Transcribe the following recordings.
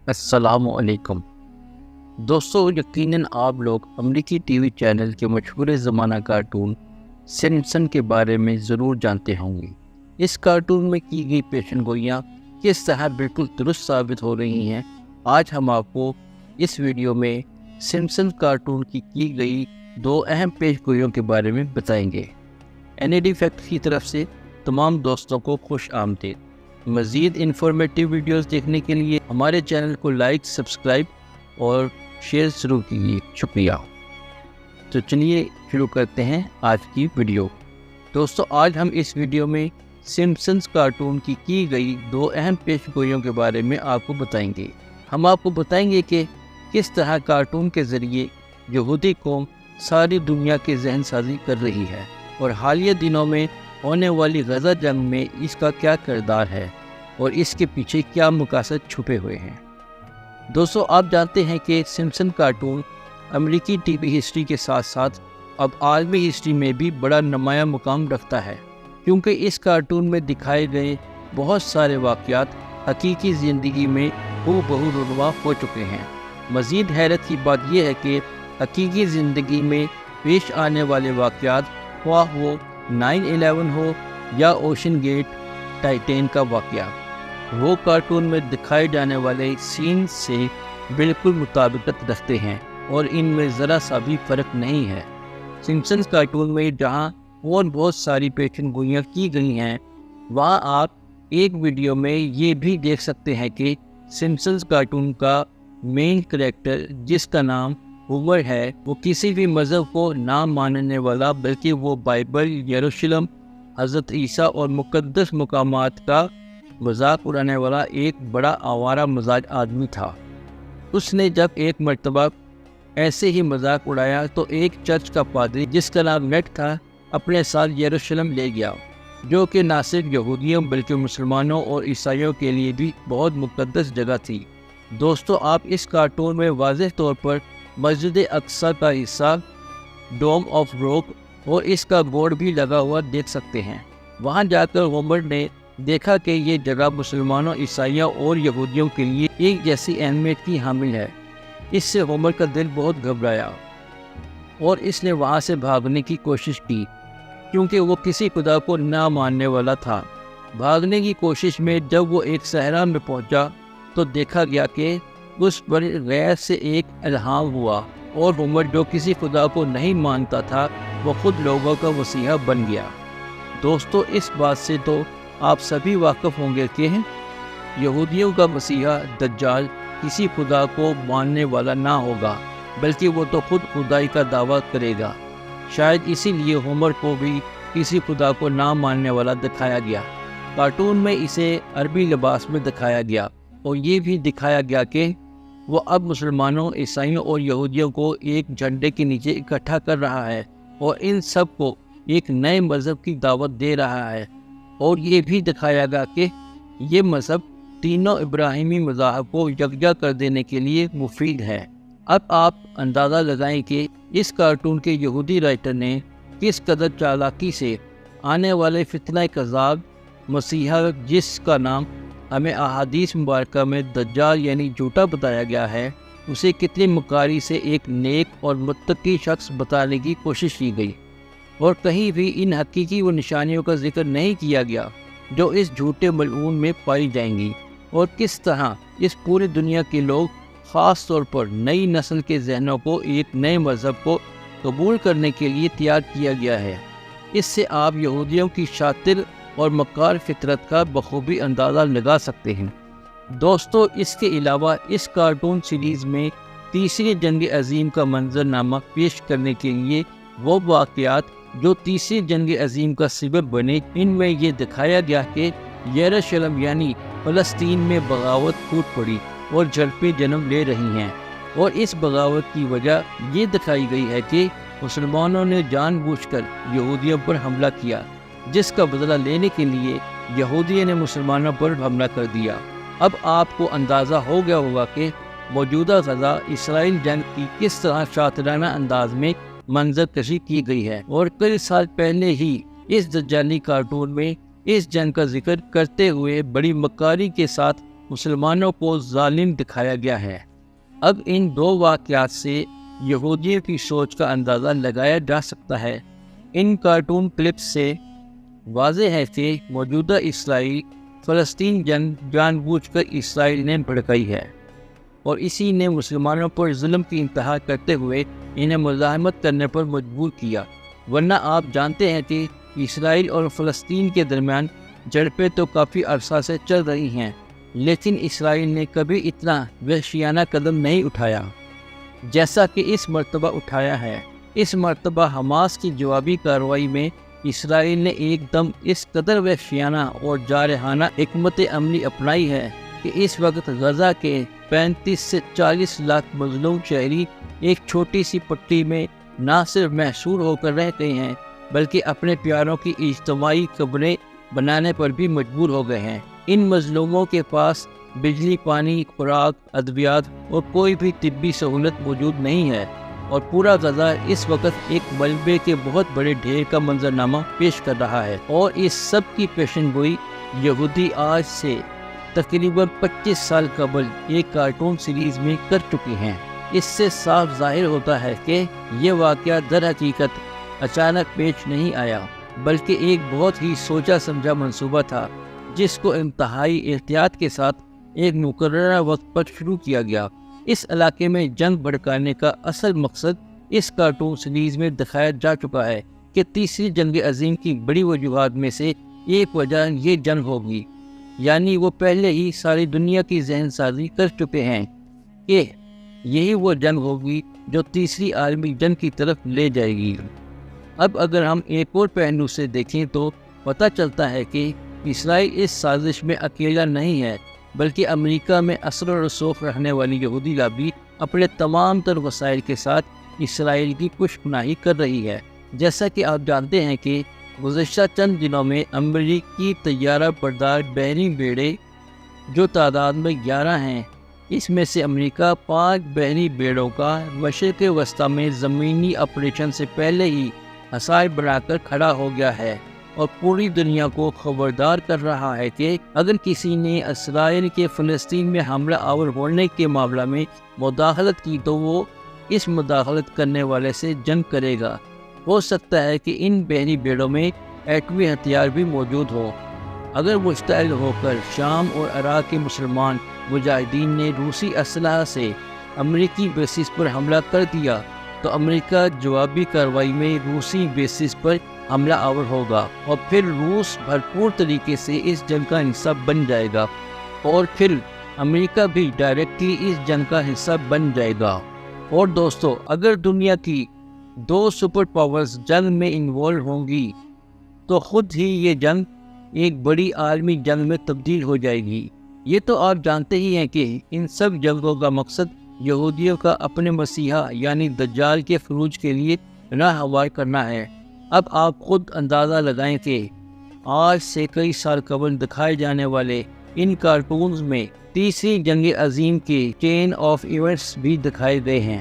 السلام علیکم دوستو، یقیناً آپ لوگ امریکی ٹی وی چینل کے مشہور زمانہ کارٹون سمپسن کے بارے میں ضرور جانتے ہوں گے۔ اس کارٹون میں کی گئی پیشن گوئیاں کس طرح بالکل درست ثابت ہو رہی ہیں، آج ہم آپ کو اس ویڈیو میں سمپسن کارٹون کی گئی دو اہم پیش گوئیوں کے بارے میں بتائیں گے۔ NAD فیکٹ کی طرف سے تمام دوستوں کو خوش آمدید۔ مزید انفارمیٹیو ویڈیوز دیکھنے کے لیے ہمارے چینل کو لائک، سبسکرائب اور شیئر ضرور کیجیے، شکریہ۔ تو چلیے شروع کرتے ہیں آج کی ویڈیو۔ دوستو، آج ہم اس ویڈیو میں سمپسنز کارٹون کی گئی دو اہم پیش گوئیوں کے بارے میں آپ کو بتائیں گے۔ ہم آپ کو بتائیں گے کہ کس طرح کارٹون کے ذریعے یہودی قوم ساری دنیا کی ذہن سازی کر رہی ہے اور حالیہ دنوں میں ہونے والی غزہ جنگ میں اس کا کیا کردار ہے اور اس کے پیچھے کیا مقاصد چھپے ہوئے ہیں۔ دوستو، آپ جانتے ہیں کہ سمپسن کارٹون امریکی ٹی وی ہسٹری کے ساتھ ساتھ اب عالمی ہسٹری میں بھی بڑا نمایاں مقام رکھتا ہے، کیونکہ اس کارٹون میں دکھائے گئے بہت سارے واقعات حقیقی زندگی میں ہو بہو رونما ہو چکے ہیں۔ مزید حیرت کی بات یہ ہے کہ حقیقی زندگی میں پیش آنے والے واقعات، خواہ وہ 9/11 ہو یا اوشن گیٹ ٹائٹین کا واقعہ، وہ کارٹون میں دکھائے جانے والے سین سے بالکل مطابقت رکھتے ہیں اور ان میں ذرا سا بھی فرق نہیں ہے۔ سمپسنز کارٹون میں جہاں اور بہت ساری پیشن گوئیاں کی گئی ہیں، وہاں آپ ایک ویڈیو میں یہ بھی دیکھ سکتے ہیں کہ سمپسنز کارٹون کا مین کریکٹر، جس کا نام ہومر ہے، وہ کسی بھی مذہب کو نہ ماننے والا، بلکہ وہ بائبل، یروشلم، حضرت عیسیٰ اور مقدس مقامات کا مذاق اڑانے والا ایک بڑا آوارہ مزاج آدمی تھا۔ اس نے جب ایک مرتبہ ایسے ہی مذاق اڑایا تو ایک چرچ کا پادری، جس کا نام نیٹ تھا، اپنے ساتھ یروشلم لے گیا، جو کہ نہ صرف یہودیوں بلکہ مسلمانوں اور عیسائیوں کے لیے بھی بہت مقدس جگہ تھی۔ دوستو، آپ اس کارٹون میں واضح طور پر مسجد اقصی کا حصہ، ڈوم آف روک اور اس کا بورڈ بھی لگا ہوا دیکھ سکتے ہیں۔ وہاں جا کر ہومر نے دیکھا کہ یہ جگہ مسلمانوں، عیسائیوں اور یہودیوں کے لیے ایک جیسی اہمیت کی حامل ہے۔ اس سے ہومر کا دل بہت گھبرایا اور اس نے وہاں سے بھاگنے کی کوشش کی، کیونکہ وہ کسی خدا کو نہ ماننے والا تھا۔ بھاگنے کی کوشش میں جب وہ ایک صحرا میں پہنچا تو دیکھا گیا کہ اس پر غیر سے ایک الہام ہوا اور ہومر، جو کسی خدا کو نہیں مانتا تھا، وہ خود لوگوں کا مسیحا بن گیا۔ دوستو، اس بات سے تو آپ سبھی واقف ہوں گے کہ یہودیوں کا مسیحا دجال کسی خدا کو ماننے والا نہ ہوگا، بلکہ وہ تو خود خدائی کا دعویٰ کرے گا۔ شاید اسی لیے ہومر کو بھی کسی خدا کو نہ ماننے والا دکھایا گیا۔ کارٹون میں اسے عربی لباس میں دکھایا گیا اور یہ بھی دکھایا گیا کہ وہ اب مسلمانوں، عیسائیوں اور یہودیوں کو ایک جھنڈے کے نیچے اکٹھا کر رہا ہے اور ان سب کو ایک نئے مذہب کی دعوت دے رہا ہے، اور یہ بھی دکھایا گیا کہ یہ مذہب تینوں ابراہیمی مذاہب کو یکجا کر دینے کے لیے مفید ہے۔ اب آپ اندازہ لگائیں کہ اس کارٹون کے یہودی رائٹر نے کس قدر چالاکی سے آنے والے فتنہ کذاب مسیحا، جس کا نام ہمیں احادیث مبارکہ میں دجال یعنی جھوٹا بتایا گیا ہے، اسے کتنی مکاری سے ایک نیک اور متقی شخص بتانے کی کوشش کی گئی، اور کہیں بھی ان حقیقی و نشانیوں کا ذکر نہیں کیا گیا جو اس جھوٹے ملعون میں پائی جائیں گی، اور کس طرح اس پوری دنیا کے لوگ، خاص طور پر نئی نسل کے ذہنوں کو ایک نئے مذہب کو قبول کرنے کے لیے تیار کیا گیا ہے۔ اس سے آپ یہودیوں کی شاطر اور مکار فطرت کا بخوبی اندازہ لگا سکتے ہیں۔ دوستو، اس کے علاوہ اس کارٹون سیریز میں تیسری جنگ عظیم کا منظرنامہ پیش کرنے کے لیے وہ واقعات جو تیسری جنگ عظیم کا سبب بنے، ان میں یہ دکھایا گیا کہ یروشلم یعنی فلسطین میں بغاوت پھوٹ پڑی اور جھڑپیں جنم لے رہی ہیں، اور اس بغاوت کی وجہ یہ دکھائی گئی ہے کہ مسلمانوں نے جان بوجھ کر یہودیوں پر حملہ کیا، جس کا بدلہ لینے کے لیے یہودیوں نے مسلمانوں پر حملہ کر دیا۔ اب آپ کو اندازہ ہو گیا ہوگا کہ موجودہ غزہ اسرائیل جنگ کی کس طرح شاطرانہ انداز میں منظر کشی کی گئی ہے، اور کئی سال پہلے ہی اس دجالی کارٹون میں اس جنگ کا ذکر کرتے ہوئے بڑی مکاری کے ساتھ مسلمانوں کو ظالم دکھایا گیا ہے۔ اب ان دو واقعات سے یہودیوں کی سوچ کا اندازہ لگایا جا سکتا ہے۔ ان کارٹون کلپس سے واضح ہے کہ موجودہ اسرائیل فلسطین جنگ جان بوجھ کر اسرائیل نے بھڑکائی ہے، اور اسی نے مسلمانوں پر ظلم کی انتہا کرتے ہوئے انہیں مزاحمت کرنے پر مجبور کیا۔ ورنہ آپ جانتے ہیں کہ اسرائیل اور فلسطین کے درمیان جھڑپیں تو کافی عرصہ سے چل رہی ہیں، لیکن اسرائیل نے کبھی اتنا وحشیانہ قدم نہیں اٹھایا جیسا کہ اس مرتبہ اٹھایا ہے۔ اس مرتبہ حماس کی جوابی کارروائی میں اسرائیل نے ایک دم اس قدر وحشیانہ اور جارحانہ حکمت عملی اپنائی ہے کہ اس وقت غزہ کے 35 سے 40 لاکھ مظلوم شہری ایک چھوٹی سی پٹی میں نہ صرف محصور ہو کر رہ گئے ہیں، بلکہ اپنے پیاروں کی اجتماعی قبریں بنانے پر بھی مجبور ہو گئے ہیں۔ ان مظلوموں کے پاس بجلی، پانی، خوراک، ادویات اور کوئی بھی طبی سہولت موجود نہیں ہے، اور پورا غزہ اس وقت ایک ملبے کے بہت بڑے ڈھیر کا منظرنامہ پیش کر رہا ہے۔ اور اس سب کی پیشن گوئی یہودی آج سے تقریباً 25 سال قبل ایک کارٹون سیریز میں کر چکی ہیں۔ اس سے صاف ظاہر ہوتا ہے کہ یہ واقعہ در حقیقت اچانک پیش نہیں آیا، بلکہ ایک بہت ہی سوچا سمجھا منصوبہ تھا، جس کو انتہائی احتیاط کے ساتھ ایک مقررہ وقت پر شروع کیا گیا۔ اس علاقے میں جنگ بھڑکانے کا اصل مقصد اس کارٹون سیریز میں دکھایا جا چکا ہے کہ تیسری جنگ عظیم کی بڑی وجوہات میں سے ایک وجہ یہ جنگ ہوگی، یعنی وہ پہلے ہی ساری دنیا کی ذہن سازی کر چکے ہیں کہ یہی وہ جنگ ہوگی جو تیسری عالمی جنگ کی طرف لے جائے گی۔ اب اگر ہم ایک اور پہلو سے دیکھیں تو پتہ چلتا ہے کہ اسرائیل اس سازش میں اکیلا نہیں ہے، بلکہ امریکہ میں اثر و رسوخ رکھنے والی یہودی لابی اپنے تمام تر وسائل کے ساتھ اسرائیل کی پشپناہی کر رہی ہے۔ جیسا کہ آپ جانتے ہیں کہ گزشتہ چند دنوں میں امریکی طیارہ بردار بحری بیڑے جو تعداد میں 11 ہیں، اس میں سے امریکہ 5 بحری بیڑوں کا مشرق وسطی میں زمینی آپریشن سے پہلے ہی حصار بنا کر کھڑا ہو گیا ہے، اور پوری دنیا کو خبردار کر رہا ہے کہ اگر کسی نے اسرائیل کے فلسطین میں حملہ آور ہونے کے معاملہ میں مداخلت کی تو وہ اس مداخلت کرنے والے سے جنگ کرے گا۔ ہو سکتا ہے کہ ان بحری بیڑوں میں ایٹمی ہتھیار بھی موجود ہو۔ اگر مشتعل ہو کر شام اور عراق کے مسلمان مجاہدین نے روسی اسلحہ سے امریکی بیسز پر حملہ کر دیا تو امریکہ جوابی کارروائی میں روسی بیسز پر حملہ آور ہوگا، اور پھر روس بھرپور طریقے سے اس جنگ کا حصہ بن جائے گا، اور پھر امریکہ بھی ڈائریکٹلی اس جنگ کا حصہ بن جائے گا۔ اور دوستو، اگر دنیا کی 2 سپر پاورز جنگ میں انوالو ہوں گی تو خود ہی یہ جنگ ایک بڑی عالمی جنگ میں تبدیل ہو جائے گی۔ یہ تو آپ جانتے ہی ہیں کہ ان سب جنگوں کا مقصد یہودیوں کا اپنے مسیحا یعنی دجال کے خروج کے لیے راہ ہموار کرنا ہے۔ اب آپ خود اندازہ لگائیں کہ آج سے کئی سال قبل دکھائے جانے والے ان کارٹونز میں تیسری جنگ عظیم کے چین آف ایونٹس بھی دکھائے گئے ہیں،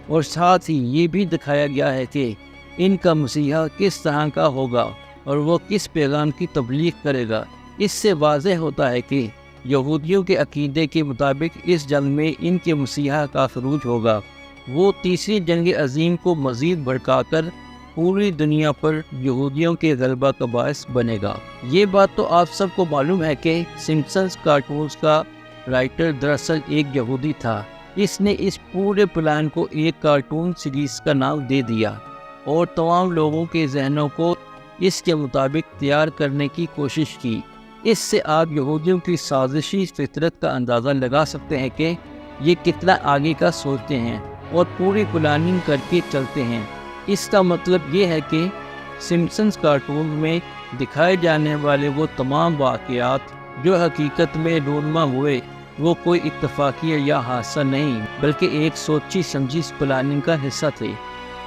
اور ساتھ ہی یہ بھی دکھایا گیا ہے کہ ان کا مسیحا کس طرح کا ہوگا اور وہ کس پیغام کی تبلیغ کرے گا۔ اس سے واضح ہوتا ہے کہ یہودیوں کے عقیدے کے مطابق اس جنگ میں ان کے مسیحا کا خروج ہوگا۔ وہ تیسری جنگ عظیم کو مزید بھڑکا کر پوری دنیا پر یہودیوں کے غلبہ کا باعث بنے گا۔ یہ بات تو آپ سب کو معلوم ہے کہ سمپسنز کارٹونز کا رائٹر دراصل ایک یہودی تھا۔ اس نے اس پورے پلان کو ایک کارٹون سیریز کا نام دے دیا اور تمام لوگوں کے ذہنوں کو اس کے مطابق تیار کرنے کی کوشش کی۔ اس سے آپ یہودیوں کی سازشی فطرت کا اندازہ لگا سکتے ہیں کہ یہ کتنا آگے کا سوچتے ہیں اور پوری پلاننگ کر کے چلتے ہیں۔ اس کا مطلب یہ ہے کہ سمپسنز کارٹون میں دکھائے جانے والے وہ تمام واقعات جو حقیقت میں رونما ہوئے وہ کوئی اتفاقیہ یا حادثہ نہیں، بلکہ ایک سوچی سمجھی پلاننگ کا حصہ تھے۔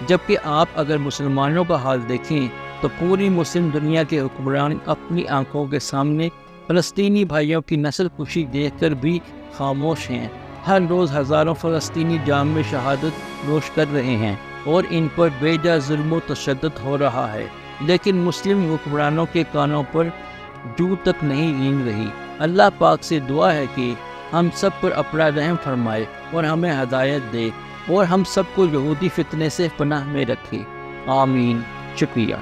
جبکہ آپ اگر مسلمانوں کا حال دیکھیں تو پوری مسلم دنیا کے حکمران اپنی آنکھوں کے سامنے فلسطینی بھائیوں کی نسل کشی دیکھ کر بھی خاموش ہیں۔ ہر روز ہزاروں فلسطینی جام میں شہادت نوش کر رہے ہیں اور ان پر بے جا ظلم و تشدد ہو رہا ہے، لیکن مسلم حکمرانوں کے کانوں پر جو تک نہیں رینگ رہی۔ اللہ پاک سے دعا ہے کہ ہم سب پر اپنا رحم فرمائے اور ہمیں ہدایت دے اور ہم سب کو یہودی فتنے سے پناہ میں رکھے۔ آمین۔ شکریہ۔